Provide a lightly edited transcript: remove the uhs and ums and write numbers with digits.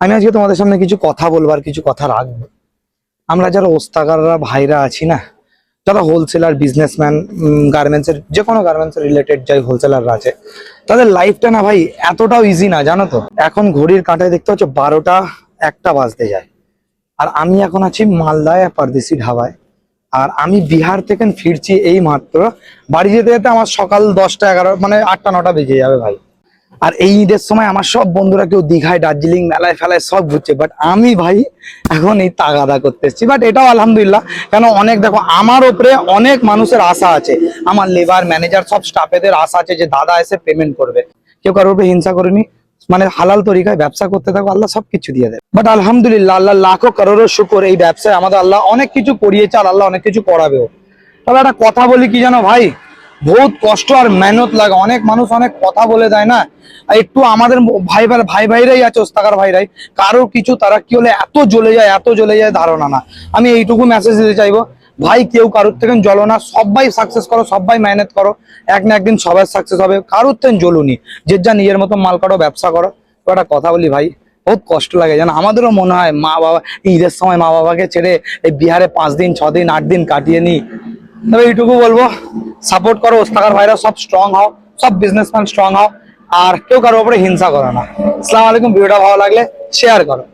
আমি আজকে তোমাদের সামনে কিছু কথা বলবো আর কিছু কথা রাখবো। আমরা যারা ওস্তাকাররা ভাইরা আছি না, যারা হোলসেলার বিজনেসম্যান, গার্মেন্টস এর যে কোনো গার্মেন্টস রিলেটেড যাই হোলসেলাররা আছে, তাদের লাইফটা না ভাই এতটাও ইজি না, জানো তো। এখন ঘড়ির কাঁটায় দেখতে হচ্ছে 12টা 1টা বাজতে যায়, আর আমি এখন আছি মালদায় পারদেশি ধাবায়। আর আমি বিহার থেকে ফিরছি এই মাত্র। বাড়ি যেতে যেতে আমার সকাল 10টা 11 মানে 8টা 9টা বেজে যাবে ভাই। আর এই ঈদের সময় আমার সব বন্ধুরা কেউ দীঘায়, দার্জিলিং, মেলায় ফেলায় সব ঘুরছে, বাট আমি ভাই এখন এই তাগাদা করতে এসেছি। বাট এটাও আলহামদুলিল্লাহ, কেন অনেক দেখো আমার ওপরে অনেক মানুষের আশা আছে, আমার লেবার ম্যানেজার সব স্টাফেদের আশা আছে যে দাদা এসে পেমেন্ট করবে। কেউ কারোর উপরে হিংসা করেনি, মানে হালাল তরিকায় ব্যবসা করতে থাকো, আল্লাহ সবকিছু দিয়ে দেয়। বাট আলহামদুলিল্লাহ, আল্লাহ লাখো করোড়ের শুকর, এই ব্যবসায় আমাদের আল্লাহ অনেক কিছু করিয়েছে, আর আল্লাহ অনেক কিছু করাবেও। তবে একটা কথা বলি কি জানো ভাই, বহুত কষ্ট আর মেহনত লাগে। অনেক মানুষ অনেক কথা বলে দেয় না, আর একটু আমাদের ভাইরাই আছে ওস্তাকার ভাইরাই, কারোর কিছু তারা কি হলে এত জ্বলে যায় ধারণা না। আমি এইটুকু মেসেজ দিতে চাইবো, ভাই কেউ কারোর থেকে জ্বলো না, সবাই সাকসেস করো, সবাই মেহনত করো, এক না একদিন সবাই সাকসেস হবে, কারোর থেকে জ্বলুনি, যে যা নিজের মতো মাল কাটো, ব্যবসা করো। তো একটা কথা বলি ভাই, বহুত কষ্ট লাগে জানো, আমাদেরও মনে হয় মা বাবা ঈদের সময় মা বাবাকে ছেড়ে এই বিহারে 5 দিন 6 দিন 8 দিন কাটিয়ে নি। তবে এইটুকু বলবো, সাপোর্ট করো, ওস্তাকার ভাইরা সব স্ট্রং হও, সব বিজনেসম্যান স্ট্রং হও, আর কেউ কারোর উপরে হিংসা করো না। আসসালামু আলাইকুম। ভিডিওটা ভালো লাগলে শেয়ার করো।